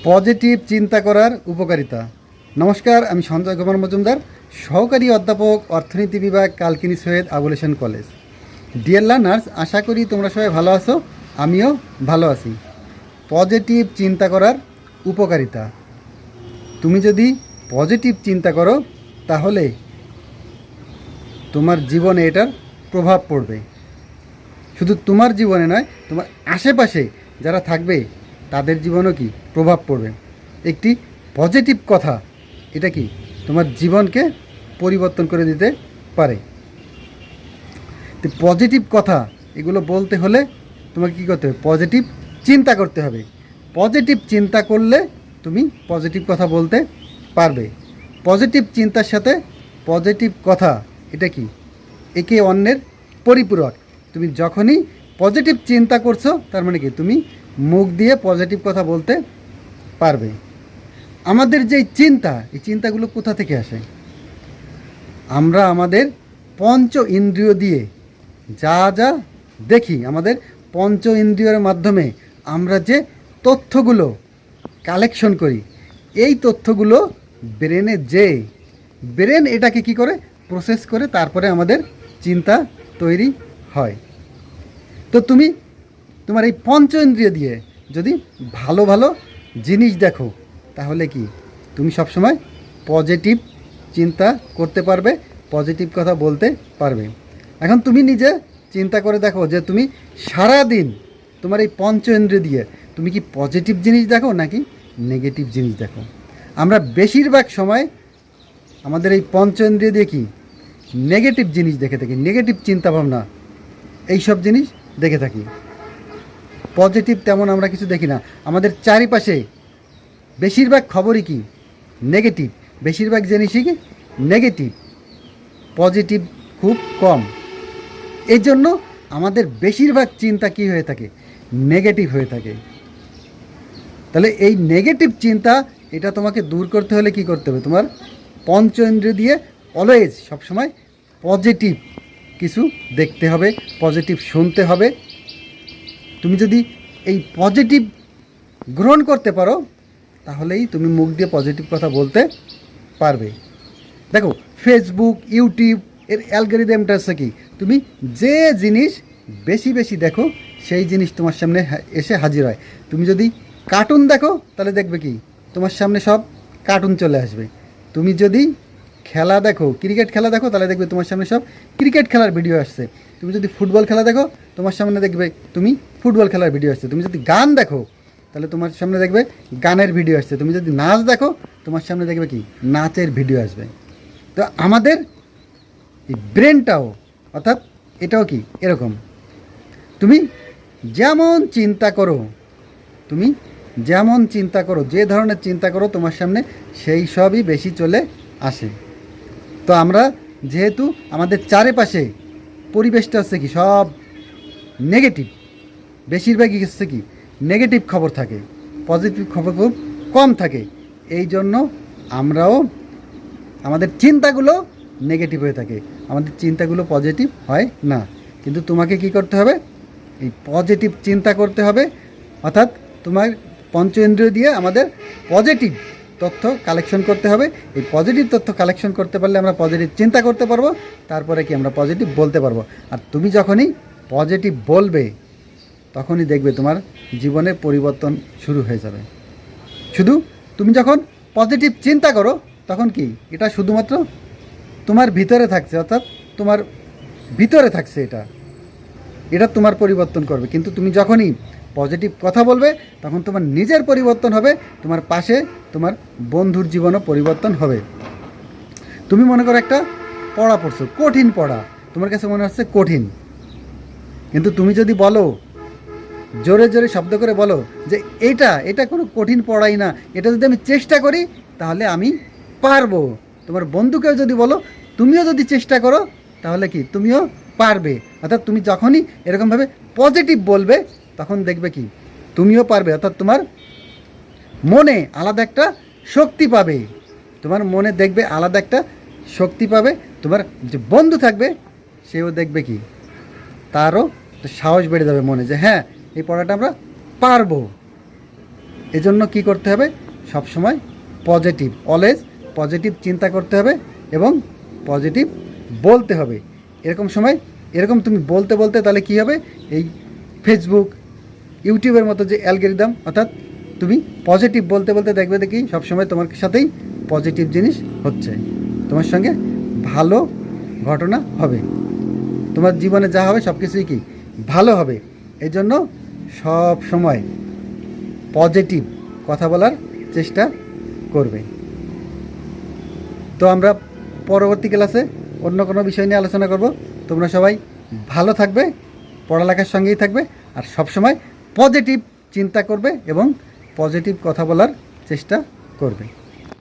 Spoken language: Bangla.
পজিটিভ চিন্তা করার উপকারিতা। নমস্কার, আমি সঞ্জয় কুমার মজুমদার, সহকারী অধ্যাপক, অর্থনীতি বিভাগ, কালকিনি সৈয়দ আবুলেশন কলেজ। ডিয়ার লার্নার্স, আশা করি তোমরা সবাই ভালো আছো, আমিও ভালো আছি। পজিটিভ চিন্তা করার উপকারিতা। তুমি যদি পজিটিভ চিন্তা করো তাহলে তোমার জীবনে এটার প্রভাব পড়বে। শুধু তোমার জীবনে নয়, তোমার আশেপাশে যারা থাকবে তাদের জীবনেও কি প্রভাব পড়বে। একটি পজিটিভ কথা, এটা কি তোমার জীবনকে পরিবর্তন করে দিতে পারে। তো পজিটিভ কথা এগুলো বলতে হলে তোমাকে কী করতে হবে? পজিটিভ চিন্তা করতে হবে। পজিটিভ চিন্তা করলে তুমি পজিটিভ কথা বলতে পারবে। পজিটিভ চিন্তার সাথে পজিটিভ কথা, এটা কি একে অন্যের পরিপূরক। তুমি যখনই পজিটিভ চিন্তা করছো তার মানে কি তুমি মুখ দিয়ে পজিটিভ কথা বলতে পারবে। আমাদের যেই চিন্তা, এই চিন্তাগুলো কোথা থেকে আসে? আমরা আমাদের পঞ্চ ইন্দ্রিয় দিয়ে যা যা দেখি, আমাদের পঞ্চ ইন্দ্রিয়ের মাধ্যমে আমরা যে তথ্যগুলো কালেকশন করি, এই তথ্যগুলো ব্রেনে ব্রেন এটাকে কি করে প্রসেস করে, তারপরে আমাদের চিন্তা তৈরি হয়। তো তুমি তোমার এই পঞ্চ ইন্দ্রিয় দিয়ে যদি ভালো ভালো জিনিস দেখো তাহলে কি তুমি সবসময় পজিটিভ চিন্তা করতে পারবে, পজিটিভ কথা বলতে পারবে। এখন তুমি নিজে চিন্তা করে দেখো যে তুমি সারা দিন তোমার এই পঞ্চ ইন্দ্রিয় দিয়ে তুমি কি পজিটিভ জিনিস দেখো নাকি নেগেটিভ জিনিস দেখো? আমরা বেশিরভাগ সময় আমাদের এই পঞ্চ ইন্দ্রিয় দিয়ে কি নেগেটিভ জিনিস দেখে থাকি, নেগেটিভ চিন্তাভাবনা, এইসব জিনিস দেখে থাকি। পজিটিভ তেমন আমরা কিছু দেখি না। আমাদের চারিপাশে বেশিরভাগ খবরই কি নেগেটিভ, বেশিরভাগ জিনিসই কি নেগেটিভ, পজিটিভ খুব কম। এই জন্য আমাদের বেশিরভাগ চিন্তা কি হয়ে থাকে? নেগেটিভ হয়ে থাকে। তাহলে এই নেগেটিভ চিন্তা, এটা তোমাকে দূর করতে হলে কি করতে হবে? তোমার পঞ্চ ইন্দ্রিয় দিয়ে অলওয়েজ সবসময় পজিটিভ কিছু দেখতে হবে, পজিটিভ শুনতে হবে। তুমি যদি এই পজিটিভ গ্রহণ করতে পারো তাহলেই তুমি মুখ দিয়ে পজিটিভ কথা বলতে পারবে। দেখো, ফেসবুক, ইউটিউব এর অ্যালগরিদমটা হচ্ছে কি, তুমি যে জিনিস বেশি বেশি দেখো সেই জিনিস তোমার সামনে এসে হাজির হয়। তুমি যদি কার্টুন দেখো তাহলে দেখবে কি তোমার সামনে সব কার্টুন চলে আসবে। তুমি যদি খেলা দেখো, ক্রিকেট খেলা দেখো, তাহলে দেখবে তোমার সামনে সব ক্রিকেট খেলার ভিডিও আসছে। তুমি যদি ফুটবল খেলা দেখো তোমার সামনে দেখবে তুমি ফুটবল খেলার ভিডিও আসছে। তুমি যদি গান দেখো তাহলে তোমার সামনে দেখবে গানের ভিডিও আসছে। তুমি যদি নাচ দেখো তোমার সামনে দেখবে কি নাচের ভিডিও আসবে। তো আমাদের এই ব্রেনটাও, অর্থাৎ এটাও কি এরকম, তুমি যেমন চিন্তা করো, তুমি যেমন চিন্তা করো, যে ধরনের চিন্তা করো তোমার সামনে সেই সবই বেশি চলে আসে। তো আমরা যেহেতু আমাদের চারিপাশে পরিবেশটা হচ্ছে কি সব নেগেটিভ, বেশিরভাগই হচ্ছে কি নেগেটিভ খবর থাকে, পজিটিভ খবর খুব কম থাকে। এই জন্য আমরাও আমাদের চিন্তাগুলো নেগেটিভ হয়ে থাকে, আমাদের চিন্তাগুলো পজিটিভ হয় না। কিন্তু তোমাকে কি করতে হবে? এই পজিটিভ চিন্তা করতে হবে, অর্থাৎ তোমার পঞ্চ ইন্দ্রিয় দিয়ে আমাদের পজিটিভ তথ্য কালেকশন করতে হবে। এই পজিটিভ তথ্য কালেকশন করতে পারলে আমরা পজিটিভ চিন্তা করতে পারবো, তারপরে কি আমরা পজিটিভ বলতে পারবো। আর তুমি যখনই পজিটিভ বলবে তখনই দেখবে তোমার জীবনে পরিবর্তন শুরু হয়ে যাবে। শুধু তুমি যখন পজিটিভ চিন্তা করো তখন কি এটা শুধুমাত্র তোমার ভিতরে থাকছে, অর্থাৎ তোমার ভিতরে থাকছে, এটা তোমার পরিবর্তন করবে। কিন্তু তুমি যখনই পজিটিভ কথা বলবে তখন তোমার নিজের পরিবর্তন হবে, তোমার পাশে তোমার বন্ধুর জীবনও পরিবর্তন হবে। তুমি মনে করো একটা পড়া পড়ছো, কঠিন পড়া, তোমার কাছে মনে হচ্ছে কঠিন, কিন্তু তুমি যদি বলো, জোরে জোরে শব্দ করে বলো যে এটা কোনো কঠিন পড়াই না, এটা যদি আমি চেষ্টা করি তাহলে আমি পারবো। তোমার বন্ধুকেও যদি বলো, তুমিও যদি চেষ্টা করো তাহলে কি তুমিও পারবে। অর্থাৎ তুমি যখনই এরকমভাবে পজিটিভ বলবে তখন দেখবে কি তুমিও পারবে। অর্থাৎ তোমার মনে আলাদা একটা শক্তি পাবে, তোমার মনে দেখবে আলাদা একটা শক্তি পাবে। তোমার যে বন্ধু থাকবে সেও দেখবে কি তারও সাহস বেড়ে যাবে মনে, যে হ্যাঁ এই পড়াটা আমরা পারবো। এজন্য কি করতে হবে, সবসময় পজিটিভ, অলওয়েজ পজিটিভ চিন্তা করতে হবে এবং পজিটিভ বলতে হবে। এরকম সময় এরকম তুমি বলতে বলতে তাহলে কী হবে, এই ফেসবুক ইউটিউবের মতো যে অ্যালগরিদম, অর্থাৎ তুমি পজিটিভ বলতে বলতে দেখবে দেখি সবসময় তোমার সাথেই পজিটিভ জিনিস হচ্ছে, তোমার সঙ্গে ভালো ঘটনা হবে, তোমার জীবনে যা হবে সব কিছুই কি ভালো হবে। এই জন্য সব সময় পজিটিভ কথা বলার চেষ্টা করবে। তো আমরা পরবর্তী ক্লাসে অন্য কোনো বিষয় নিয়ে আলোচনা করব। তোমরা সবাই ভালো থাকবে, পড়ালেখার সঙ্গেই থাকবে, আর সবসময় পজিটিভ চিন্তা করবে এবং পজিটিভ কথা বলার চেষ্টা করবে।